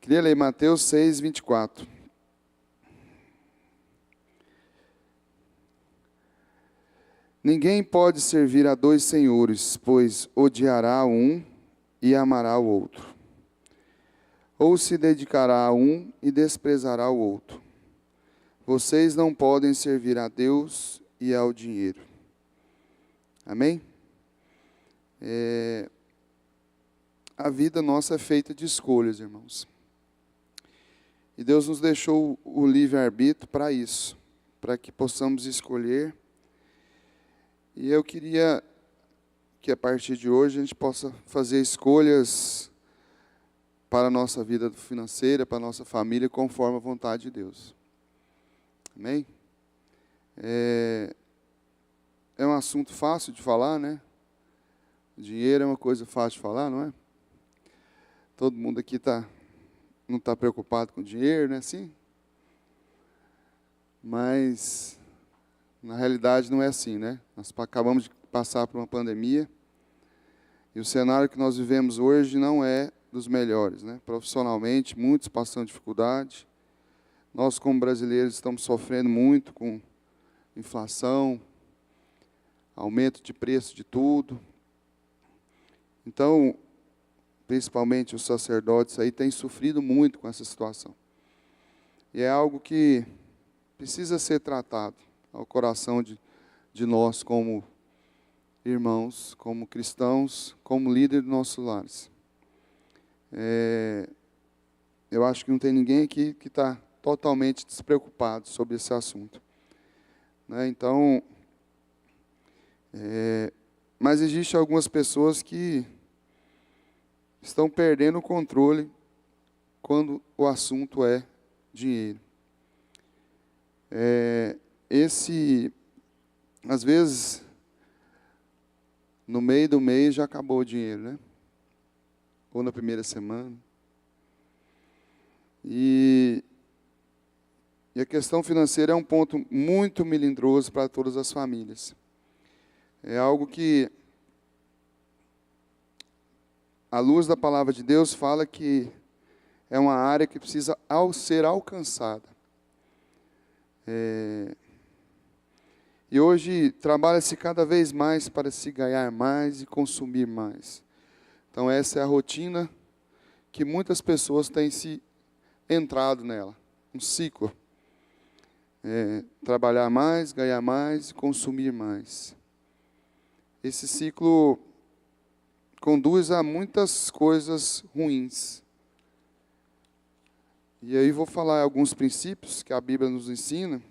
Queria ler Mateus 6, 24. Ninguém pode servir a dois senhores, pois odiará um e amará o outro. Ou se dedicará a um e desprezará o outro. Vocês não podem servir a Deus e ao dinheiro. Amém? A vida nossa é feita de escolhas, irmãos. E Deus nos deixou o livre-arbítrio para isso, para que possamos escolher. E eu queria que a partir de hoje a gente possa fazer escolhas para a nossa vida financeira, para a nossa família, conforme a vontade de Deus. Amém? É um assunto fácil de falar, né? Dinheiro é uma coisa fácil de falar, não é? Todo mundo aqui não está preocupado com dinheiro, né? Sim. Mas, na realidade, não é assim, né? Nós acabamos de passar por uma pandemia e o cenário que nós vivemos hoje não é dos melhores, né? Profissionalmente, muitos passando dificuldade. Nós, como brasileiros, estamos sofrendo muito com inflação, aumento de preço de tudo. Então, principalmente os sacerdotes aí têm sofrido muito com essa situação. E é algo que precisa ser tratado ao coração de nós como irmãos, como cristãos, como líder dos nossos lares. Eu acho que não tem ninguém aqui que está totalmente despreocupado sobre esse assunto, né? Então, mas existem algumas pessoas que estão perdendo o controle quando o assunto é dinheiro. Às vezes, no meio do mês já acabou o dinheiro, né? Ou na primeira semana. E a questão financeira é um ponto muito melindroso para todas as famílias. É algo que, à luz da palavra de Deus, fala que é uma área que precisa ser alcançada. E hoje trabalha-se cada vez mais para se ganhar mais e consumir mais. Então essa é a rotina que muitas pessoas têm se entrado nela, um ciclo. Trabalhar mais, ganhar mais e consumir mais. Esse ciclo conduz a muitas coisas ruins. E aí vou falar alguns princípios que a Bíblia nos ensina.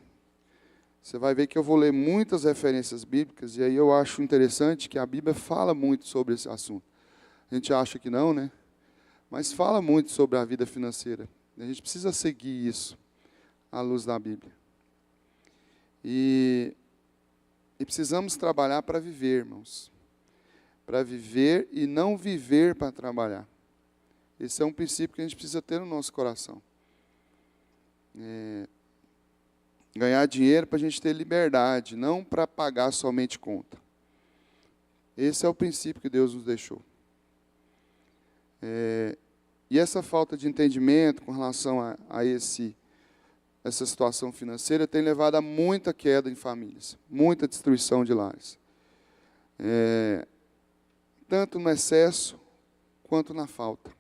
Você vai ver que eu vou ler muitas referências bíblicas, e aí eu acho interessante que a Bíblia fala muito sobre esse assunto. A gente acha que não, né? Mas fala muito sobre a vida financeira. A gente precisa seguir isso à luz da Bíblia. E precisamos trabalhar para viver, irmãos. Para viver e não viver para trabalhar. Esse é um princípio que a gente precisa ter no nosso coração. Ganhar dinheiro para a gente ter liberdade, não para pagar somente conta. Esse é o princípio que Deus nos deixou. E essa falta de entendimento com relação a essa situação financeira tem levado a muita queda em famílias, muita destruição de lares. Tanto no excesso quanto na falta.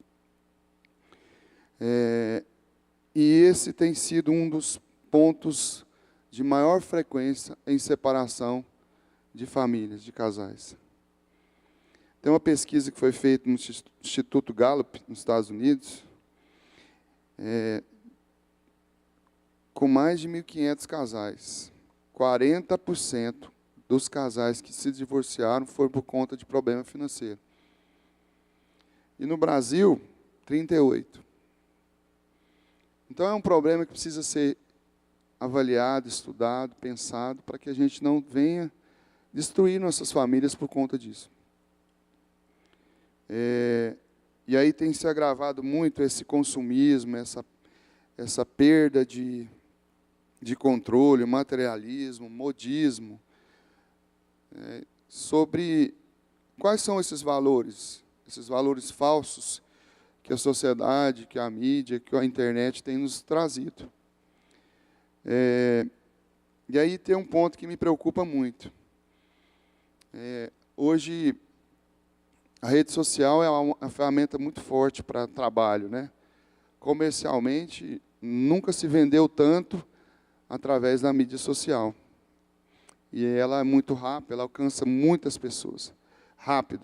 E esse tem sido um dos pontos de maior frequência em separação de famílias, de casais. Tem uma pesquisa que foi feita no Instituto Gallup, nos Estados Unidos, com mais de 1.500 casais. 40% dos casais que se divorciaram foram por conta de problema financeiro. E no Brasil, 38%. Então é um problema que precisa ser avaliado, estudado, pensado, para que a gente não venha destruir nossas famílias por conta disso. E aí tem se agravado muito esse consumismo, essa perda de controle, materialismo, modismo, sobre quais são esses valores falsos que a sociedade, que a mídia, que a internet tem nos trazido. E aí tem um ponto que me preocupa muito. Hoje, a rede social é uma ferramenta muito forte para trabalho, né? Comercialmente, nunca se vendeu tanto através da mídia social. E ela é muito rápida, ela alcança muitas pessoas. Rápido.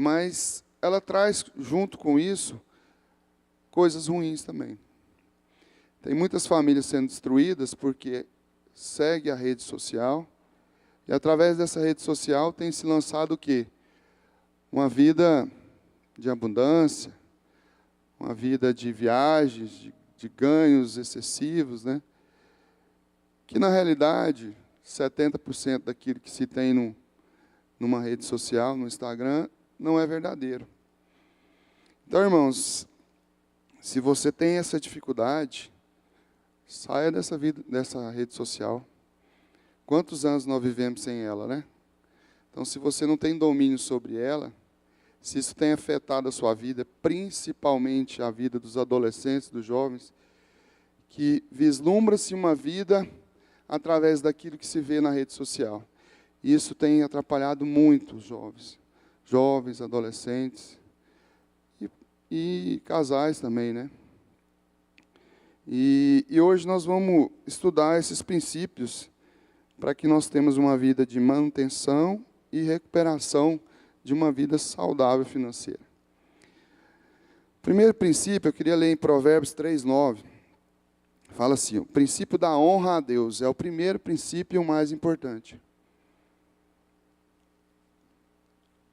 Mas ela traz, junto com isso, coisas ruins também. Tem muitas famílias sendo destruídas porque segue a rede social. E através dessa rede social tem se lançado o quê? Uma vida de abundância, uma vida de viagens, de ganhos excessivos, né? Que na realidade, 70% daquilo que se tem numa rede social, no Instagram, não é verdadeiro. Então, irmãos, se você tem essa dificuldade, saia dessa rede social. Quantos anos nós vivemos sem ela, né? Então, se você não tem domínio sobre ela, se isso tem afetado a sua vida, principalmente a vida dos adolescentes, dos jovens, que vislumbra-se uma vida através daquilo que se vê na rede social. Isso tem atrapalhado muito os jovens, adolescentes e casais também, né? E hoje nós vamos estudar esses princípios para que nós tenhamos uma vida de manutenção e recuperação de uma vida saudável financeira. Primeiro princípio, eu queria ler em Provérbios 3:9. Fala assim: o princípio da honra a Deus é o primeiro princípio e o mais importante.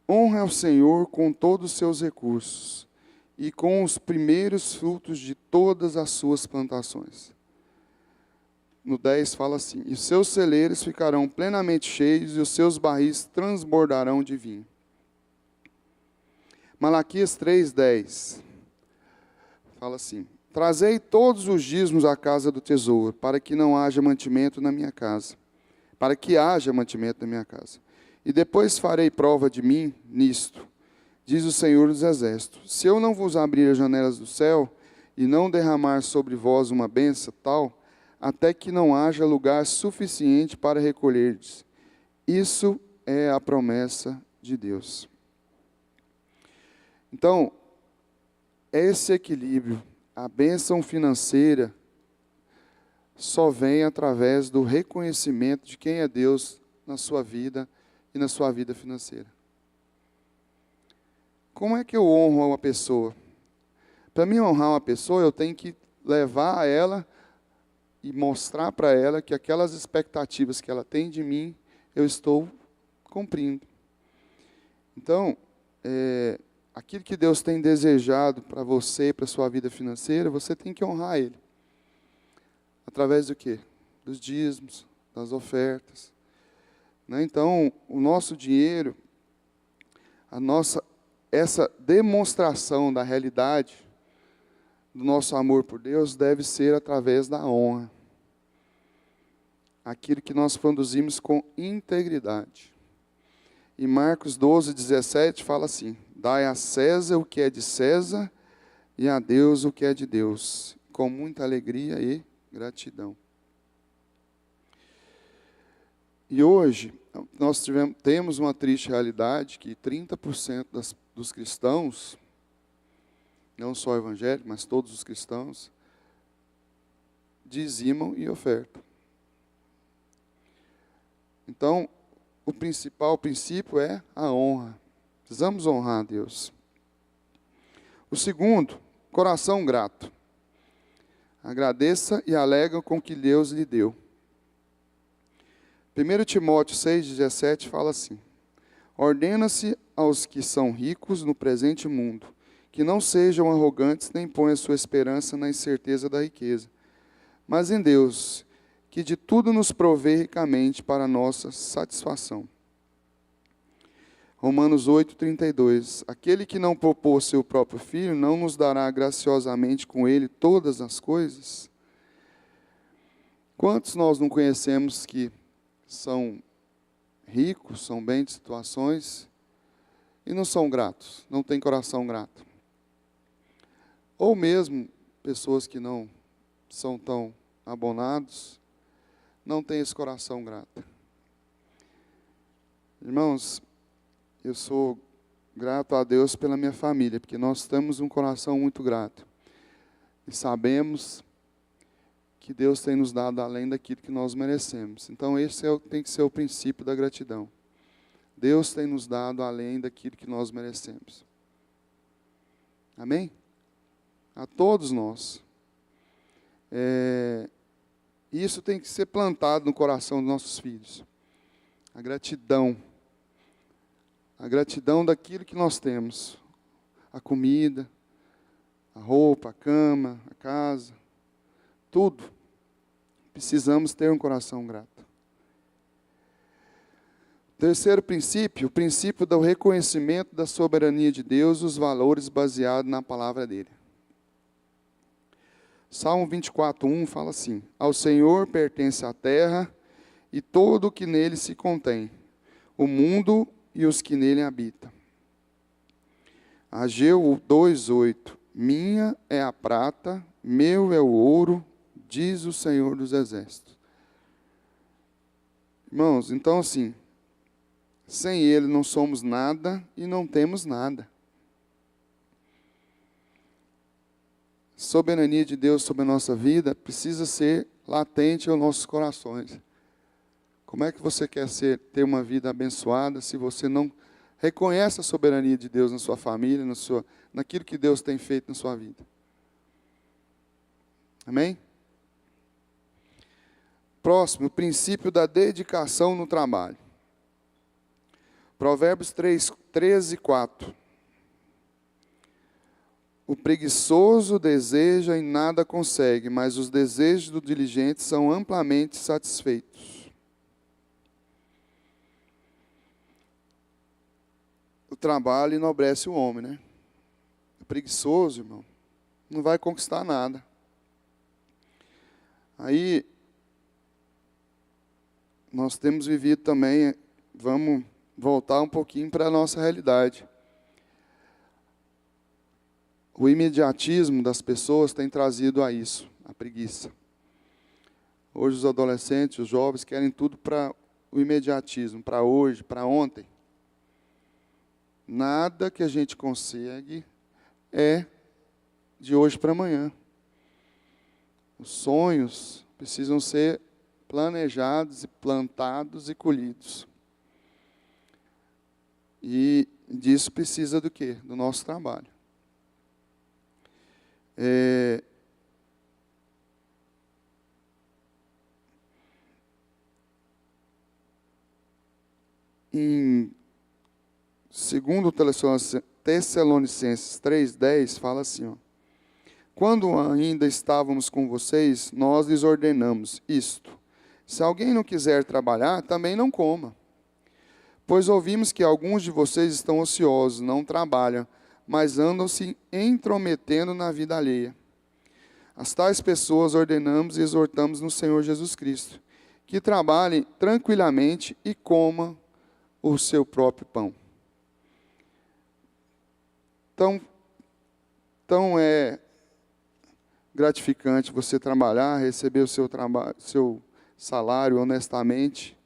Honra ao Senhor com todos os seus recursos e com os primeiros frutos de todas as suas plantações. No 10 fala assim: e os seus celeiros ficarão plenamente cheios e os seus barris transbordarão de vinho. Malaquias 3:10 fala assim: trazei todos os dízimos à casa do tesouro, para que não haja mantimento na minha casa, para que haja mantimento na minha casa. E depois farei prova de mim nisto, diz o Senhor dos Exércitos: se eu não vos abrir as janelas do céu e não derramar sobre vós uma bênção tal, até que não haja lugar suficiente para recolherdes. Isso é a promessa de Deus. Então, esse equilíbrio, a bênção financeira, só vem através do reconhecimento de quem é Deus na sua vida e na sua vida financeira. Como é que eu honro uma pessoa? Para mim honrar uma pessoa, eu tenho que levar a ela e mostrar para ela que aquelas expectativas que ela tem de mim, eu estou cumprindo. Então, aquilo que Deus tem desejado para você, para a sua vida financeira, você tem que honrar Ele. Através do quê? Dos dízimos, das ofertas. Né? Então, o nosso dinheiro, essa demonstração da realidade do nosso amor por Deus deve ser através da honra. Aquilo que nós produzimos com integridade. E Marcos 12:17 fala assim: dai a César o que é de César e a Deus o que é de Deus, com muita alegria e gratidão. E hoje, nós temos uma triste realidade que 30% dos cristãos, não só evangélicos, mas todos os cristãos, dizimam e ofertam. Então, o principal princípio é a honra. Precisamos honrar a Deus. O segundo, coração grato. Agradeça e alegre com o que Deus lhe deu. 1 Timóteo 6,17 fala assim: ordena-se aos que são ricos no presente mundo, que não sejam arrogantes nem ponham sua esperança na incerteza da riqueza, mas em Deus, que de tudo nos provê ricamente para a nossa satisfação. Romanos 8:32. Aquele que não poupou seu próprio filho, não nos dará graciosamente com ele todas as coisas? Quantos nós não conhecemos que são ricos, são bem de situações, e não são gratos, não têm coração grato. Ou mesmo pessoas que não são tão abonados, não têm esse coração grato. Irmãos, eu sou grato a Deus pela minha família, porque nós temos um coração muito grato. E sabemos que Deus tem nos dado além daquilo que nós merecemos. Então esse tem que ser o princípio da gratidão. Deus tem nos dado além daquilo que nós merecemos. Amém? A todos nós. Isso tem que ser plantado no coração dos nossos filhos. A gratidão. A gratidão daquilo que nós temos. A comida, a roupa, a cama, a casa, tudo. Precisamos ter um coração grato. Terceiro princípio, o princípio do reconhecimento da soberania de Deus, os valores baseados na palavra dele. Salmo 24:1 fala assim: ao Senhor pertence a terra e todo o que nele se contém, o mundo e os que nele habitam. Ageu 2:8: minha é a prata, meu é o ouro, diz o Senhor dos Exércitos. Irmãos, então assim, sem Ele não somos nada e não temos nada. A soberania de Deus sobre a nossa vida precisa ser latente aos nossos corações. Como é que você quer ter uma vida abençoada se você não reconhece a soberania de Deus na sua família, naquilo que Deus tem feito na sua vida? Amém? Próximo, o princípio da dedicação no trabalho. Provérbios 13:4. O preguiçoso deseja e nada consegue, mas os desejos do diligente são amplamente satisfeitos. O trabalho enobrece o homem, né? O preguiçoso, irmão, não vai conquistar nada. Aí, nós temos vivido também, vamos voltar um pouquinho para a nossa realidade. O imediatismo das pessoas tem trazido a isso, a preguiça. Hoje os adolescentes, os jovens querem tudo para o imediatismo, para hoje, para ontem. Nada que a gente consegue é de hoje para amanhã. Os sonhos precisam ser planejados e plantados e colhidos. E disso precisa do quê? Do nosso trabalho. Em 2 Tessalonicenses 3:10 fala assim, ó: quando ainda estávamos com vocês, nós lhes ordenamos isto: se alguém não quiser trabalhar, também não coma. Pois ouvimos que alguns de vocês estão ociosos, não trabalham, mas andam se intrometendo na vida alheia. As tais pessoas ordenamos e exortamos no Senhor Jesus Cristo, que trabalhem tranquilamente e comam o seu próprio pão. Então é gratificante você trabalhar, receber o seu salário honestamente,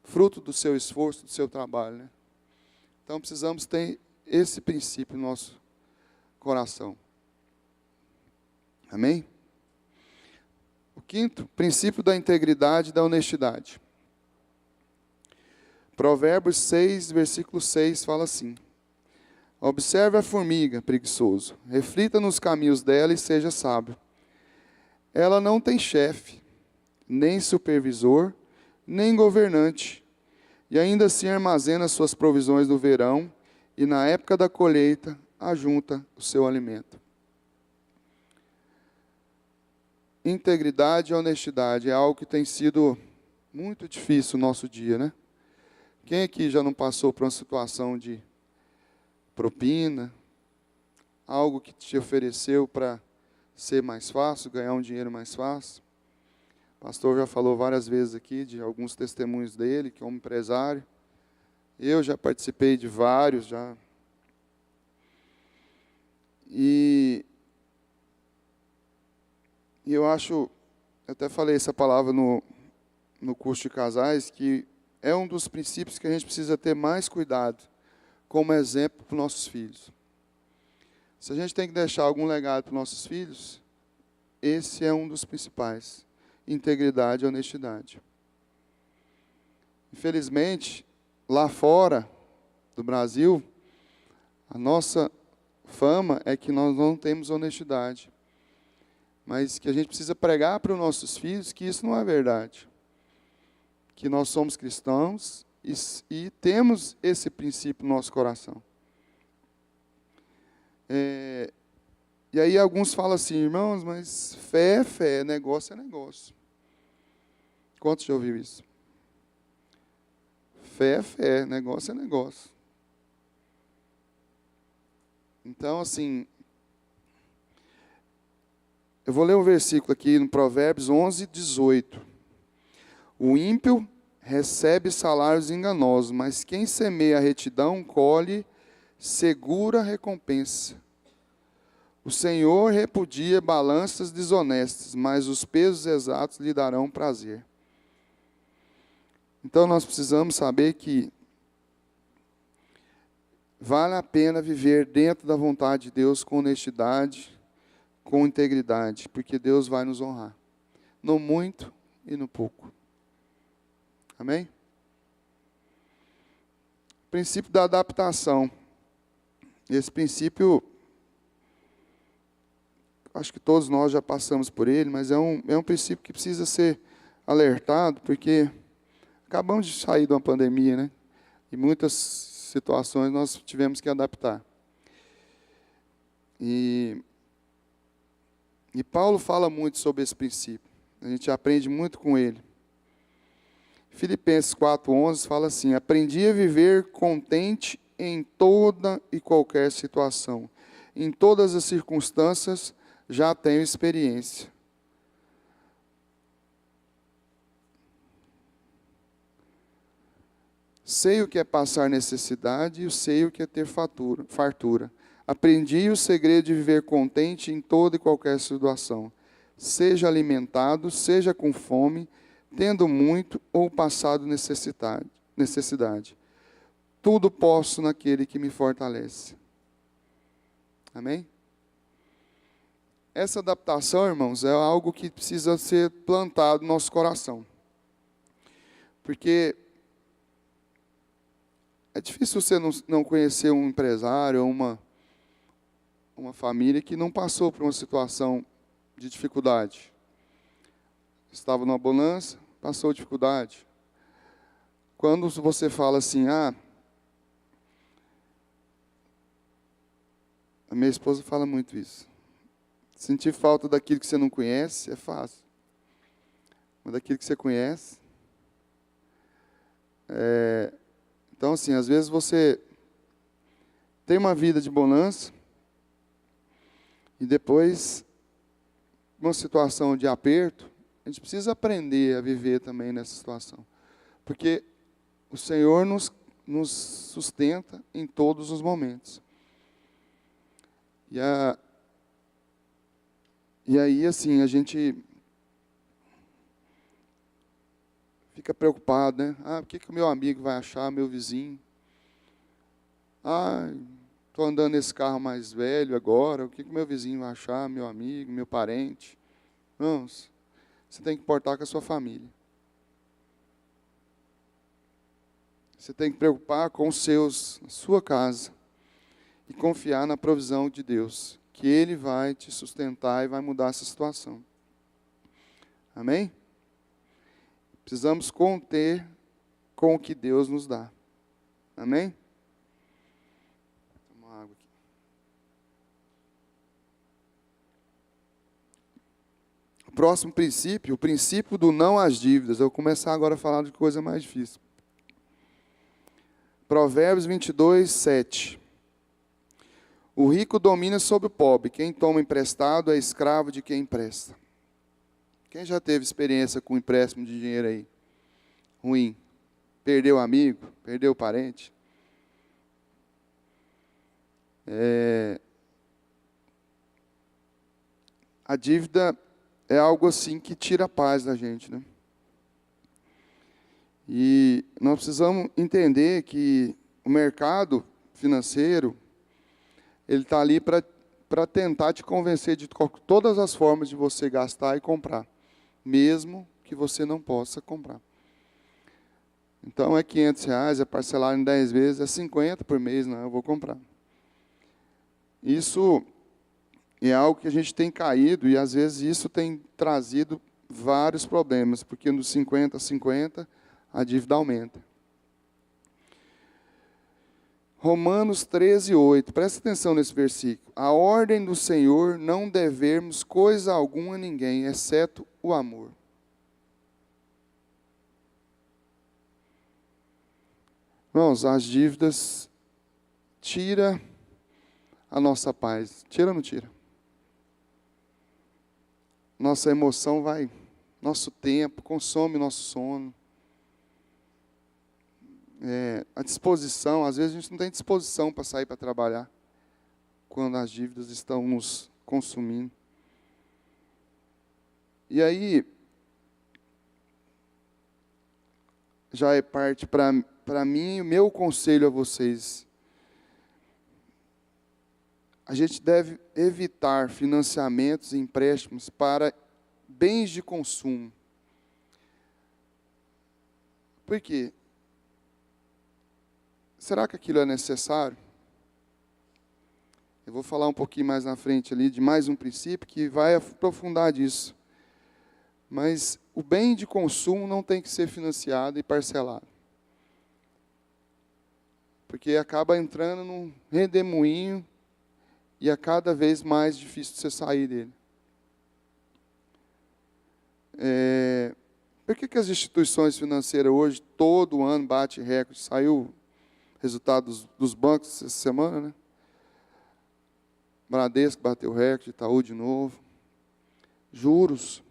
fruto do seu esforço, do seu trabalho, né? Então precisamos ter esse princípio no nosso coração. Amém? O quinto, princípio da integridade e da honestidade. Provérbios 6, versículo 6 fala assim: observe a formiga, preguiçoso, reflita nos caminhos dela e seja sábio. Ela não tem chefe, nem supervisor, nem governante, e ainda assim armazena suas provisões no verão, e na época da colheita ajunta o seu alimento. Integridade e honestidade é algo que tem sido muito difícil no nosso dia, né? Quem aqui já não passou por uma situação de propina, algo que te ofereceu para ser mais fácil, ganhar um dinheiro mais fácil? O pastor já falou várias vezes aqui de alguns testemunhos dele, que é um empresário. Eu já participei de vários, já. E eu acho, eu até falei essa palavra no curso de casais, que é um dos princípios que a gente precisa ter mais cuidado, como exemplo para os nossos filhos. Se a gente tem que deixar algum legado para os nossos filhos, esse é um dos principais: integridade e honestidade. Infelizmente, lá fora do Brasil, a nossa fama é que nós não temos honestidade. Mas que a gente precisa pregar para os nossos filhos que isso não é verdade. Que nós somos cristãos e temos esse princípio no nosso coração. E aí alguns falam assim: irmãos, mas fé é fé, negócio é negócio. Quantos já ouviu isso? Fé é fé, negócio é negócio. Então, assim, eu vou ler um versículo aqui no Provérbios 11, 18. O ímpio recebe salários enganosos, mas quem semeia a retidão colhe segura recompensa. O Senhor repudia balanças desonestas, mas os pesos exatos lhe darão prazer. Então nós precisamos saber que vale a pena viver dentro da vontade de Deus com honestidade, com integridade, porque Deus vai nos honrar, no muito e no pouco. Amém? Princípio da adaptação. Esse princípio, acho que todos nós já passamos por ele, mas é um princípio que precisa ser alertado, porque acabamos de sair de uma pandemia, né? E muitas situações nós tivemos que adaptar. E Paulo fala muito sobre esse princípio. A gente aprende muito com ele. Filipenses 4:11 fala assim: aprendi a viver contente em toda e qualquer situação. Em todas as circunstâncias já tenho experiência. Sei o que é passar necessidade e sei o que é ter fartura. Aprendi o segredo de viver contente em toda e qualquer situação. Seja alimentado, seja com fome, tendo muito ou passado necessidade. Tudo posso naquele que me fortalece. Amém? Essa adaptação, irmãos, é algo que precisa ser plantado no nosso coração. Porque é difícil você não conhecer um empresário ou uma família que não passou por uma situação de dificuldade. Estava numa bonança, passou dificuldade. Quando você fala assim, a minha esposa fala muito isso. Sentir falta daquilo que você não conhece é fácil. Mas daquilo que você conhece. Então, assim, às vezes você tem uma vida de bonança e depois, uma situação de aperto, a gente precisa aprender a viver também nessa situação. Porque o Senhor nos sustenta em todos os momentos. E aí, assim, a gente fica preocupado, né? O que o meu amigo vai achar, meu vizinho? Estou andando nesse carro mais velho agora, o que o meu vizinho vai achar, meu amigo, meu parente? Irmãos, você tem que importar com a sua família. Você tem que preocupar com os seus, a sua casa, e confiar na provisão de Deus, que Ele vai te sustentar e vai mudar essa situação. Amém? Precisamos conter com o que Deus nos dá. Amém? Toma água aqui. O próximo princípio, o princípio do não às dívidas. Eu vou começar agora a falar de coisa mais difícil. Provérbios 22, 7. O rico domina sobre o pobre. Quem toma emprestado é escravo de quem empresta. Quem já teve experiência com empréstimo de dinheiro aí? Ruim. perdeu amigo, perdeu parente. A dívida é algo assim que tira a paz da gente, né? E nós precisamos entender que o mercado financeiro, ele está ali para tentar te convencer de todas as formas de você gastar e comprar, mesmo que você não possa comprar. Então é R$500, é parcelado em 10 vezes, é 50 por mês, não, eu vou comprar. Isso é algo que a gente tem caído e às vezes isso tem trazido vários problemas, porque nos 50-50 a dívida aumenta. Romanos 13:8, presta atenção nesse versículo. A ordem do Senhor, não devermos coisa alguma a ninguém, exceto o amor. Irmãos, as dívidas tira a nossa paz. Tira ou não tira? Nossa emoção vai, nosso tempo, consome nosso sono. A disposição, às vezes a gente não tem disposição para sair para trabalhar, quando as dívidas estão nos consumindo. E aí, já é parte para mim, o meu conselho a vocês. A gente deve evitar financiamentos e empréstimos para bens de consumo. Por quê? Será que aquilo é necessário? Eu vou falar um pouquinho mais na frente ali de mais um princípio que vai aprofundar disso. Mas o bem de consumo não tem que ser financiado e parcelado. Porque acaba entrando num redemoinho e é cada vez mais difícil de você sair dele. Por que as instituições financeiras hoje, todo ano, batem recorde? Saiu resultado dos bancos essa semana, né? Bradesco bateu recorde, Itaú de novo. Juros.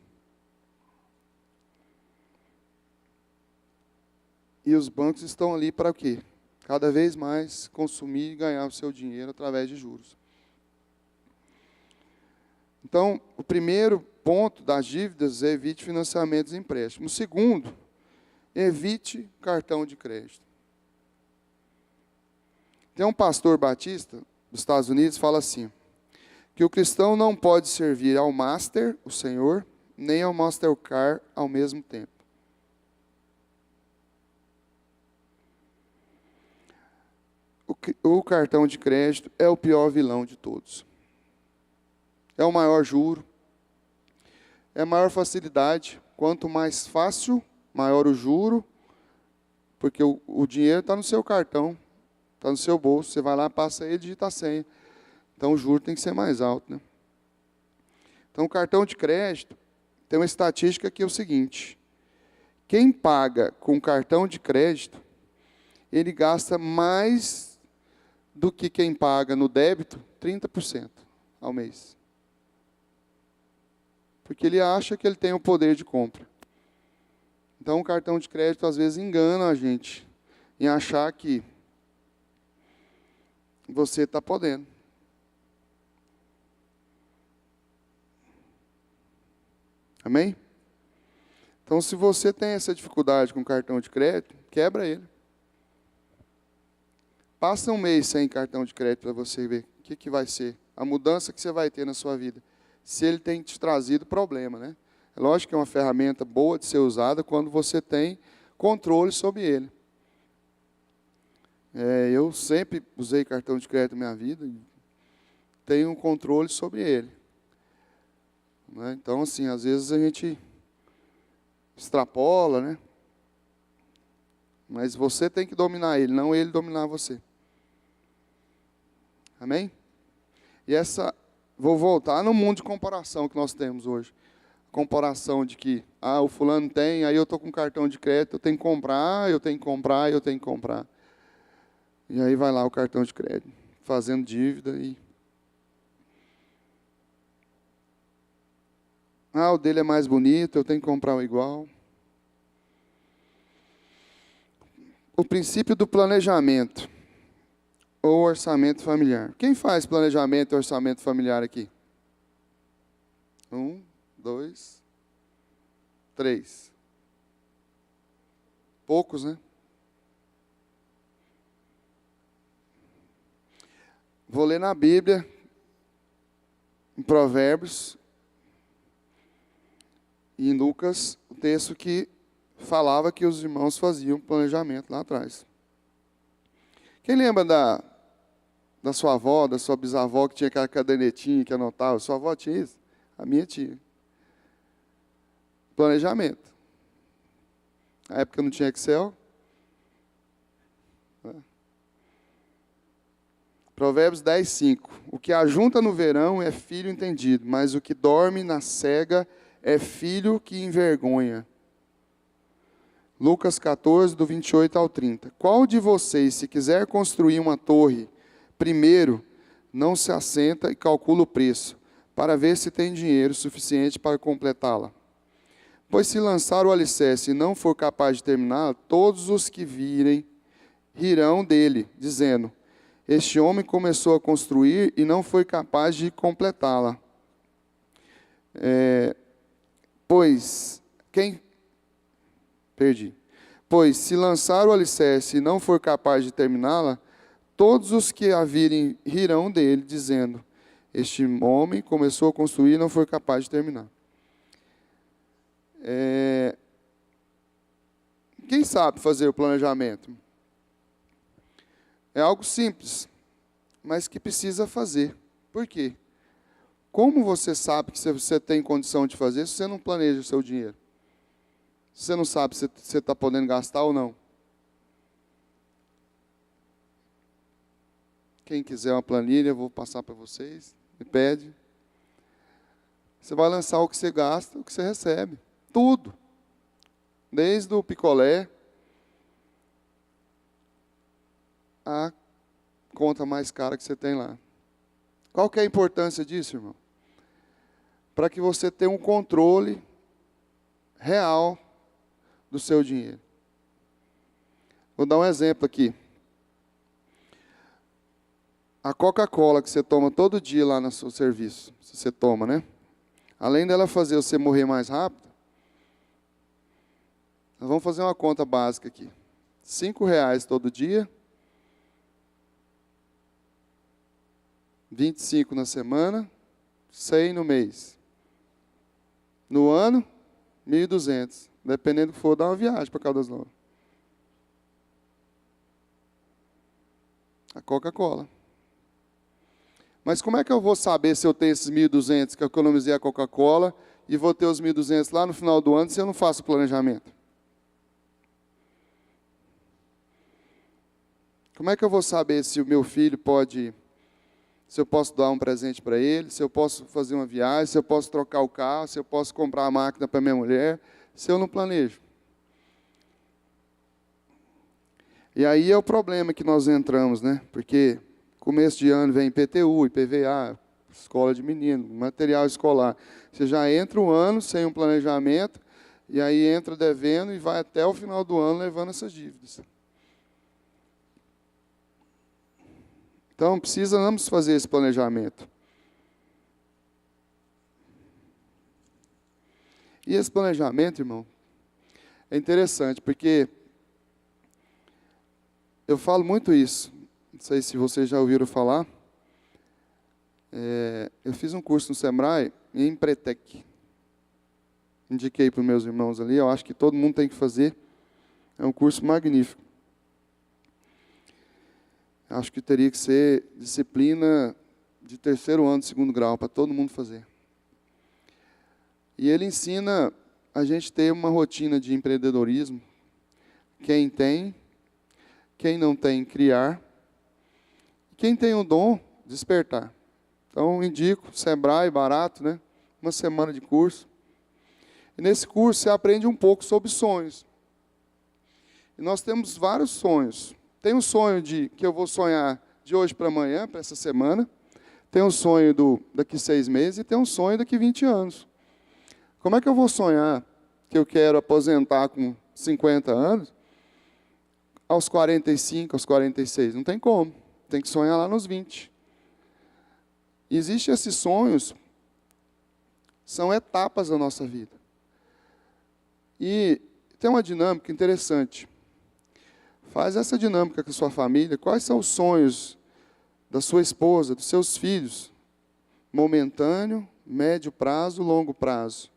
E os bancos estão ali para o quê? Cada vez mais consumir e ganhar o seu dinheiro através de juros. Então, o primeiro ponto das dívidas é evite financiamentos e empréstimos. O segundo, evite cartão de crédito. Tem um pastor batista dos Estados Unidos que fala assim, que o cristão não pode servir ao Master, o Senhor, nem ao Mastercard ao mesmo tempo. O cartão de crédito é o pior vilão de todos. É o maior juro, é a maior facilidade. Quanto mais fácil, maior o juro, porque o dinheiro está no seu cartão, está no seu bolso, você vai lá, passa ele e digita a senha. Então o juro tem que ser mais alto, né? Então o cartão de crédito tem uma estatística que é o seguinte: quem paga com cartão de crédito, ele gasta mais do que quem paga no débito, 30% ao mês. Porque ele acha que ele tem o poder de compra. Então o cartão de crédito às vezes engana a gente em achar que você está podendo. Amém? Então, se você tem essa dificuldade com cartão de crédito, quebra ele. Passa um mês sem cartão de crédito para você ver o que vai ser, a mudança que você vai ter na sua vida. Se ele tem te trazido problema, né? É lógico que é uma ferramenta boa de ser usada quando você tem controle sobre ele. Eu sempre usei cartão de crédito na minha vida e tenho um controle sobre ele. Né? Então, assim, às vezes a gente extrapola, né? Mas você tem que dominar ele, não ele dominar você. Amém? E vou voltar no mundo de comparação que nós temos hoje. Comparação de que, o fulano tem, aí eu estou com cartão de crédito, eu tenho que comprar, eu tenho que comprar, eu tenho que comprar. E aí vai lá o cartão de crédito, fazendo dívida e... o dele é mais bonito, eu tenho que comprar o igual. o princípio do planejamento ou orçamento familiar. Quem faz planejamento e orçamento familiar aqui? 1, 2, 3. Poucos, né? Vou ler na Bíblia, em Provérbios e em Lucas, o texto que falava que os irmãos faziam planejamento lá atrás. Quem lembra da sua avó, da sua bisavó, que tinha aquela cadernetinha que anotava? Sua avó tinha isso? A minha tinha. Planejamento. Na época não tinha Excel. Provérbios 10, 5. O que ajunta no verão é filho entendido, mas o que dorme na cega é filho que envergonha. Lucas 14, do 28 ao 30. Qual de vocês, se quiser construir uma torre, primeiro não se assenta e calcula o preço, para ver se tem dinheiro suficiente para completá-la? Pois se lançar o alicerce e não for capaz de terminá-la, todos os que virem rirão dele, dizendo: este homem começou a construir e não foi capaz de completá-la. Pois se lançar o alicerce e não for capaz de terminá-la, todos os que a virem rirão dele, dizendo: este homem começou a construir e não foi capaz de terminar. Quem sabe fazer o planejamento? É algo simples, mas que precisa fazer. Por quê? Como você sabe que você tem condição de fazer se você não planeja o seu dinheiro? Se você não sabe se você está podendo gastar ou não? Quem quiser uma planilha, eu vou passar para vocês. Me pede. Você vai lançar o que você gasta, o que você recebe. Tudo. Desde o picolé a conta mais cara que você tem lá. Qual que é a importância disso, irmão? Para que você tenha um controle real do seu dinheiro. Vou dar um exemplo aqui. A Coca-Cola que você toma todo dia lá no seu serviço, se você toma, né? Além dela fazer você morrer mais rápido, nós vamos fazer uma conta básica aqui. R$5 todo dia, 25 na semana, 100 no mês. No ano, 1.200. Dependendo do que for, dá uma viagem para Caldas Novas. A Coca-Cola. Mas como é que eu vou saber se eu tenho esses 1.200 que eu economizei a Coca-Cola e vou ter os 1.200 lá no final do ano se eu não faço planejamento? Como é que eu vou saber se o meu filho pode, se eu posso dar um presente para ele, se eu posso fazer uma viagem, se eu posso trocar o carro, se eu posso comprar a máquina para minha mulher, se eu não planejo? E aí é o problema que nós entramos, né? Porque começo de ano vem IPTU, IPVA, escola de menino, material escolar. Você já entra o ano sem um planejamento, e aí entra devendo e vai até o final do ano levando essas dívidas. Então, precisamos fazer esse planejamento. E esse planejamento, irmão, é interessante, porque eu falo muito isso. Não sei se vocês já ouviram falar. Eu fiz um curso no Sebrae em Empretec. Indiquei para os meus irmãos ali, eu acho que todo mundo tem que fazer. É um curso magnífico. Acho que teria que ser disciplina de 3º ano, 2º grau, para todo mundo fazer. E ele ensina a gente ter uma rotina de empreendedorismo. Quem tem, quem não tem, criar. Quem tem o dom, despertar. Então, indico, Sebrae, barato, né? Uma semana de curso. E nesse curso você aprende um pouco sobre sonhos. E nós temos vários sonhos. Tem um sonho que eu vou sonhar de hoje para amanhã, para essa semana. Tem um sonho daqui 6 meses e tem um sonho daqui 20 anos. Como é que eu vou sonhar que eu quero aposentar com 50 anos? aos 45, aos 46? Não tem como. Tem que sonhar lá nos 20. Existem esses sonhos, são etapas da nossa vida. E tem uma dinâmica interessante. Faz essa dinâmica com a sua família. Quais são os sonhos da sua esposa, dos seus filhos? Momentâneo, médio prazo, longo prazo.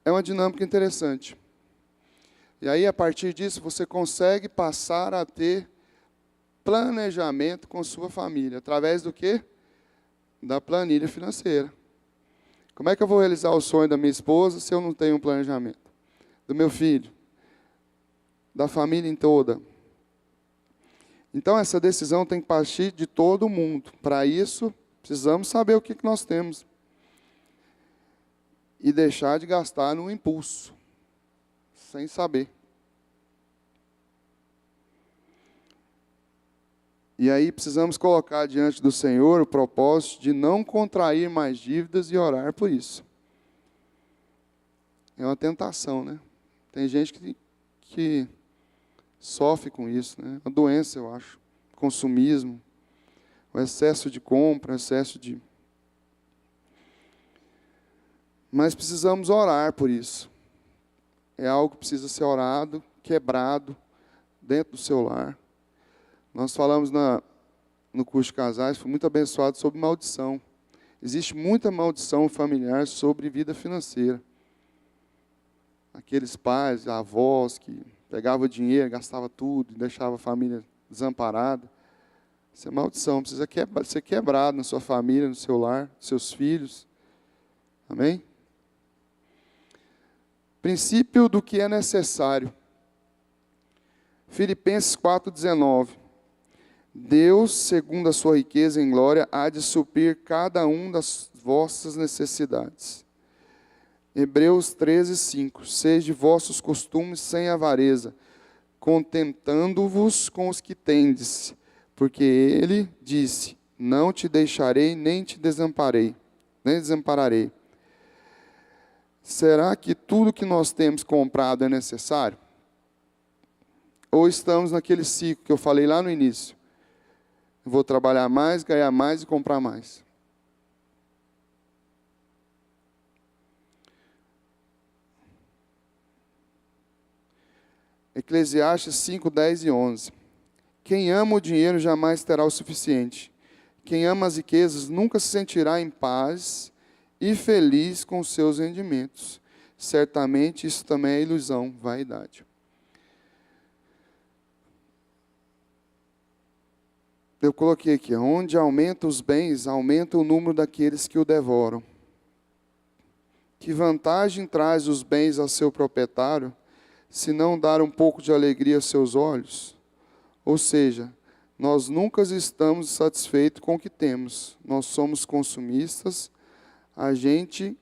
É uma dinâmica interessante. E aí, a partir disso, você consegue passar a ter planejamento com sua família. Através do quê? Da planilha financeira. Como é que eu vou realizar o sonho da minha esposa se eu não tenho um planejamento? Do meu filho? Da família em toda? Então, essa decisão tem que partir de todo mundo. Para isso, precisamos saber o que nós temos. E deixar de gastar no impulso, sem saber. E aí precisamos colocar diante do Senhor o propósito de não contrair mais dívidas e orar por isso. É uma tentação, né? Tem gente que sofre com isso, né? Uma doença, eu acho. Consumismo, o excesso de compra, o excesso de... Mas precisamos orar por isso. É algo que precisa ser orado, quebrado, dentro do seu lar. Nós falamos no curso de casais, fui muito abençoado sobre maldição. Existe muita maldição familiar sobre vida financeira. Aqueles pais, avós que pegavam dinheiro, gastavam tudo, deixavam a família desamparada. Isso é maldição, precisa ser quebrado na sua família, no seu lar, nos seus filhos. Amém? Princípio do que é necessário. Filipenses 4,19. Deus, segundo a sua riqueza em glória, há de suprir cada um das vossas necessidades. Hebreus 13:5. Sede vossos costumes sem avareza, contentando-vos com os que tendes, porque ele disse: não te deixarei, nem te desampararei. Será que tudo que nós temos comprado é necessário? Ou estamos naquele ciclo que eu falei lá no início? Vou trabalhar mais, ganhar mais e comprar mais. Eclesiastes 5, 10 e 11. Quem ama o dinheiro jamais terá o suficiente. Quem ama as riquezas nunca se sentirá em paz e feliz com os seus rendimentos. Certamente isso também é ilusão, vaidade. Eu coloquei aqui, onde aumenta os bens, aumenta o número daqueles que o devoram. Que vantagem traz os bens ao seu proprietário, se não dar um pouco de alegria aos seus olhos? Ou seja, nós nunca estamos satisfeitos com o que temos. Nós somos consumistas, a gente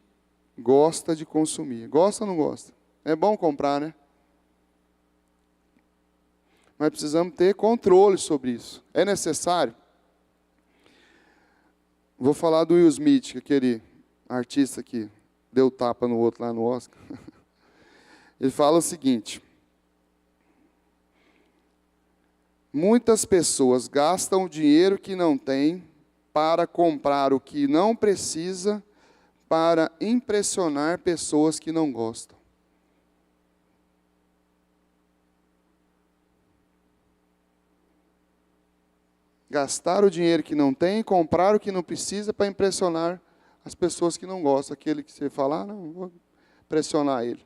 gosta de consumir. Gosta ou não gosta? É bom comprar, né? Mas precisamos ter controle sobre isso. É necessário? Vou falar do Will Smith, aquele artista que deu tapa no outro lá no Oscar. Ele fala o seguinte: muitas pessoas gastam o dinheiro que não têm para comprar o que não precisa, para impressionar pessoas que não gostam. Gastar o dinheiro que não tem, comprar o que não precisa para impressionar as pessoas que não gostam. Aquele que você fala, não, vou pressionar ele.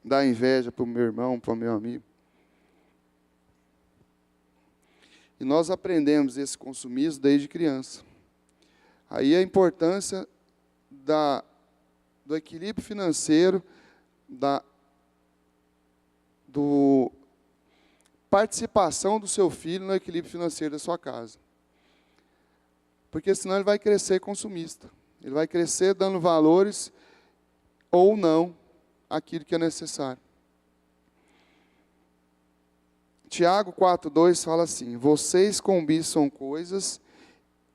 Dá inveja para o meu irmão, para o meu amigo. E nós aprendemos esse consumismo desde criança. Aí a importância do equilíbrio financeiro, do participação do seu filho no equilíbrio financeiro da sua casa. Porque senão ele vai crescer consumista. Ele vai crescer dando valores ou não àquilo que é necessário. Tiago 4,2 fala assim: vocês cobiçam coisas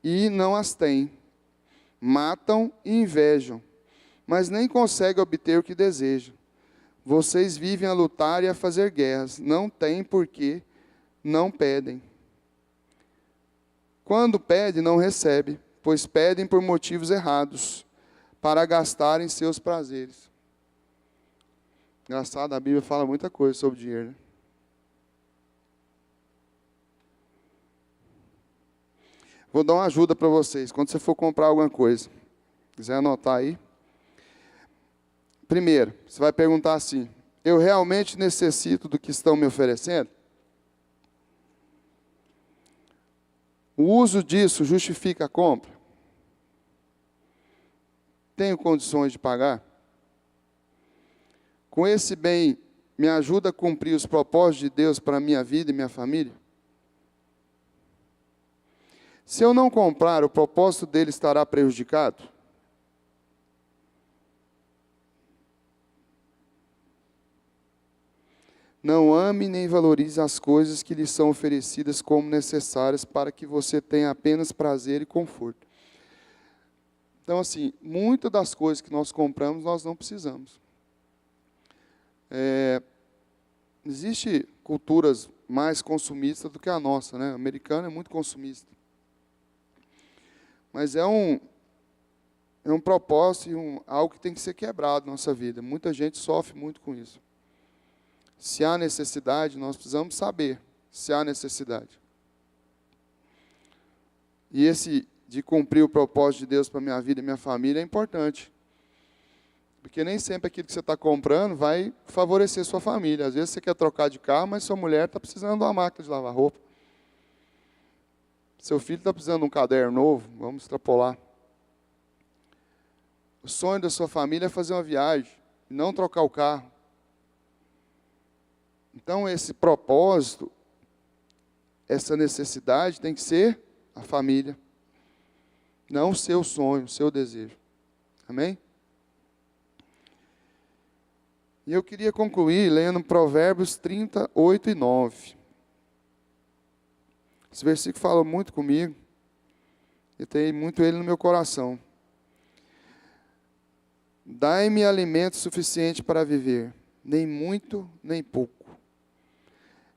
e não as têm, matam e invejam, mas nem conseguem obter o que desejam. Vocês vivem a lutar e a fazer guerras, não têm porque não pedem. Quando pedem, não recebem, pois pedem por motivos errados, para gastarem seus prazeres. Engraçado, a Bíblia fala muita coisa sobre dinheiro, né? Vou dar uma ajuda para vocês, quando você for comprar alguma coisa. Quiser anotar aí. Primeiro, você vai perguntar assim: eu realmente necessito do que estão me oferecendo? O uso disso justifica a compra? Tenho condições de pagar? Com esse bem, me ajuda a cumprir os propósitos de Deus para a minha vida e minha família? Se eu não comprar, o propósito dele estará prejudicado? Não ame nem valorize as coisas que lhe são oferecidas como necessárias para que você tenha apenas prazer e conforto. Então, assim, muitas das coisas que nós compramos, nós não precisamos. Existe culturas mais consumistas do que a nossa, né? O americano é muito consumista. Mas é um propósito e algo que tem que ser quebrado na nossa vida. Muita gente sofre muito com isso. Se há necessidade, nós precisamos saber se há necessidade. E esse de cumprir o propósito de Deus para a minha vida e minha família é importante. Porque nem sempre aquilo que você está comprando vai favorecer sua família. Às vezes você quer trocar de carro, mas sua mulher está precisando de uma máquina de lavar roupa. Seu filho está precisando de um caderno novo, vamos extrapolar. O sonho da sua família é fazer uma viagem, não trocar o carro. Então, esse propósito, essa necessidade tem que ser a família, não o seu sonho, o seu desejo. Amém? E eu queria concluir lendo Provérbios 30, 8 e 9. Esse versículo fala muito comigo. Eu tenho muito ele no meu coração. Dai-me alimento suficiente para viver, nem muito, nem pouco.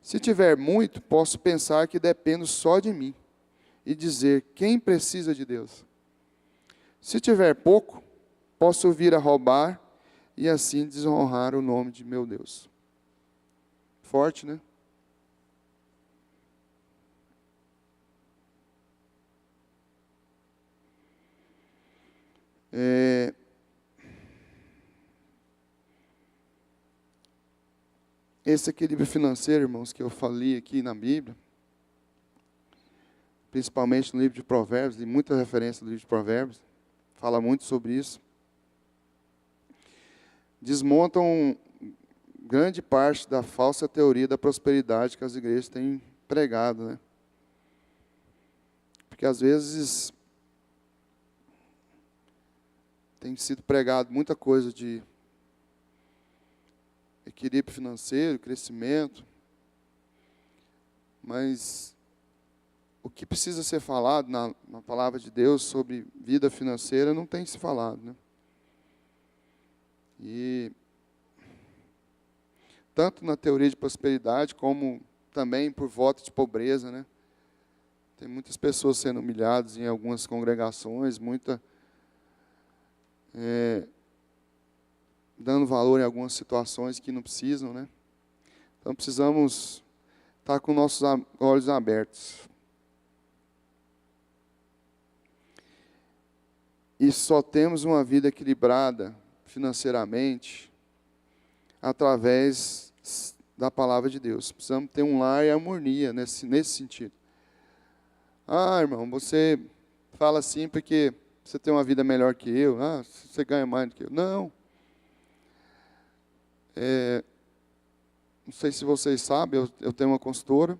Se tiver muito, posso pensar que dependo só de mim e dizer: quem precisa de Deus? Se tiver pouco, posso vir a roubar e assim desonrar o nome de meu Deus. Forte, né? Esse equilíbrio financeiro, irmãos, que eu falei aqui na Bíblia, principalmente no livro de Provérbios, e muita referência no livro de Provérbios, fala muito sobre isso, desmontam grande parte da falsa teoria da prosperidade que as igrejas têm pregado, né? Porque às vezes tem sido pregado muita coisa de equilíbrio financeiro, crescimento, mas o que precisa ser falado na palavra de Deus sobre vida financeira não tem se falado, né? E tanto na teoria de prosperidade, como também por voto de pobreza, né? Tem muitas pessoas sendo humilhadas em algumas congregações, dando valor em algumas situações que não precisam, né? Então precisamos estar com nossos olhos abertos. E só temos uma vida equilibrada financeiramente através da palavra de Deus. Precisamos ter um lar e harmonia nesse sentido. Ah, irmão, você fala assim porque você tem uma vida melhor que eu. Ah, você ganha mais do que eu. Não. Não sei se vocês sabem, eu tenho uma consultora.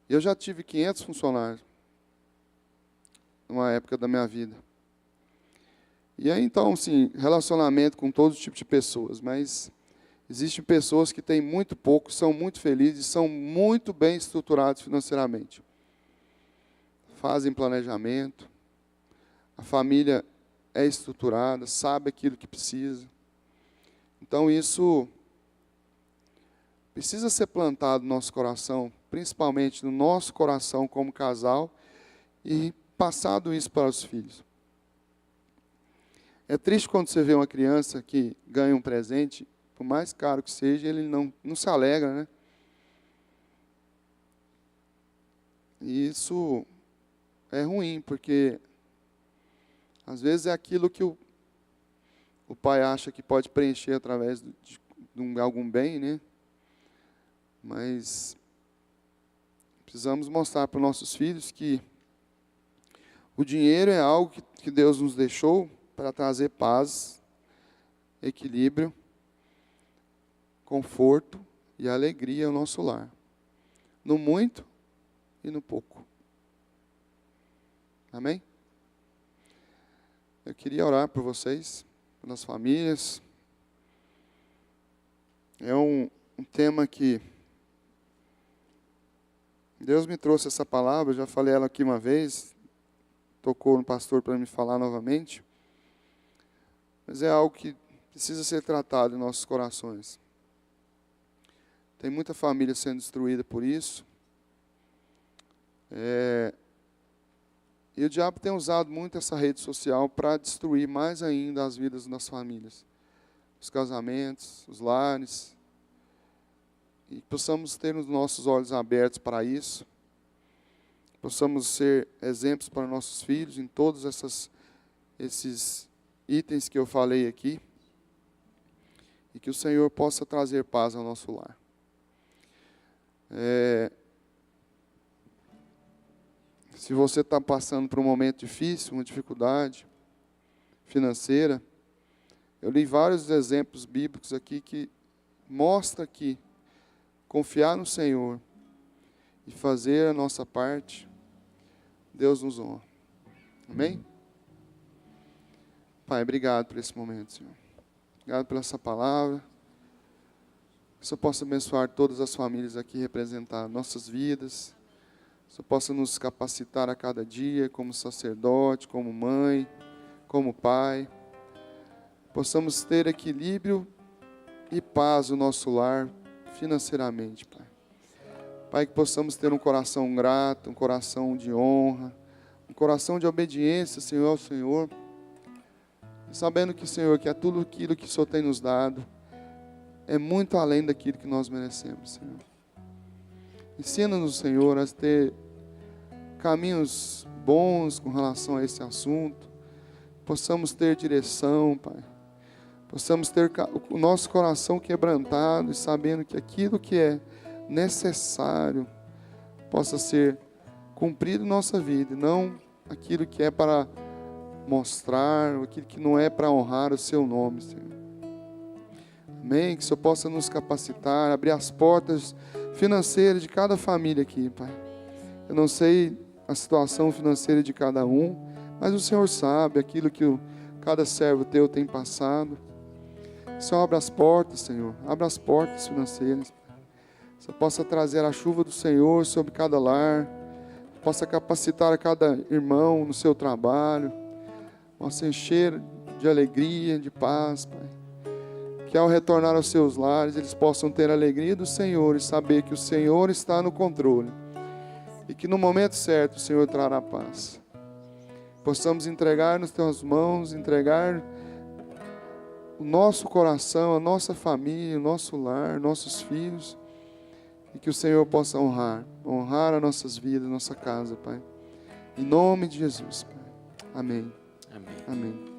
Eu já tive 500 funcionários numa época da minha vida. E aí, então, sim, relacionamento com todo tipo de pessoas, mas existem pessoas que têm muito pouco, são muito felizes, são muito bem estruturados financeiramente. Fazem planejamento, a família é estruturada, sabe aquilo que precisa. Então isso precisa ser plantado no nosso coração, principalmente no nosso coração como casal, e passado isso para os filhos. É triste quando você vê uma criança que ganha um presente, por mais caro que seja, ele não se alegra, né? E isso é ruim, porque às vezes é aquilo que o pai acha que pode preencher através de algum bem, né? Mas precisamos mostrar para os nossos filhos que o dinheiro é algo que Deus nos deixou para trazer paz, equilíbrio, conforto e alegria ao nosso lar. No muito e no pouco. Amém? Eu queria orar por vocês, pelas famílias. É um tema que Deus me trouxe essa palavra, eu já falei ela aqui uma vez, tocou no pastor para me falar novamente. Mas é algo que precisa ser tratado em nossos corações. Tem muita família sendo destruída por isso. E o diabo tem usado muito essa rede social para destruir mais ainda as vidas das famílias. Os casamentos, os lares. E possamos ter os nossos olhos abertos para isso. Possamos ser exemplos para nossos filhos em todos esses itens que eu falei aqui. E que o Senhor possa trazer paz ao nosso lar. Se você está passando por um momento difícil, uma dificuldade financeira, eu li vários exemplos bíblicos aqui que mostra que confiar no Senhor e fazer a nossa parte, Deus nos honra. Amém? Pai, obrigado por esse momento, Senhor. Obrigado pela essa palavra. Que o Senhor possa abençoar todas as famílias aqui representadas, nossas vidas. Que o Senhor possa nos capacitar a cada dia, como sacerdote, como mãe, como pai. Possamos ter equilíbrio e paz no nosso lar, financeiramente, Pai. Pai, que possamos ter um coração grato, um coração de honra, um coração de obediência, Senhor, ao Senhor. E sabendo que, Senhor, que é tudo aquilo que o Senhor tem nos dado, é muito além daquilo que nós merecemos, Senhor. Ensina-nos, Senhor, a ter caminhos bons com relação a esse assunto. Possamos ter direção, Pai. Possamos ter o nosso coração quebrantado e sabendo que aquilo que é necessário possa ser cumprido em nossa vida, e não aquilo que é para mostrar, aquilo que não é para honrar o Seu nome, Senhor. Amém? Que o Senhor possa nos capacitar, abrir as portas financeiras de cada família aqui, Pai. Eu não sei a situação financeira de cada um, mas o Senhor sabe aquilo que cada servo Teu tem passado. Que o Senhor abra as portas, Senhor. Abra as portas financeiras. Que o Senhor possa trazer a chuva do Senhor sobre cada lar. Possa capacitar a cada irmão no seu trabalho. Possa encher de alegria, de paz, Pai. Que ao retornar aos seus lares, eles possam ter a alegria do Senhor e saber que o Senhor está no controle. E que no momento certo o Senhor trará paz. Possamos entregar nas Tuas mãos, entregar o nosso coração, a nossa família, o nosso lar, nossos filhos. E que o Senhor possa honrar as nossas vidas, nossa casa, Pai. Em nome de Jesus, Pai. Amém. Amém. Amém.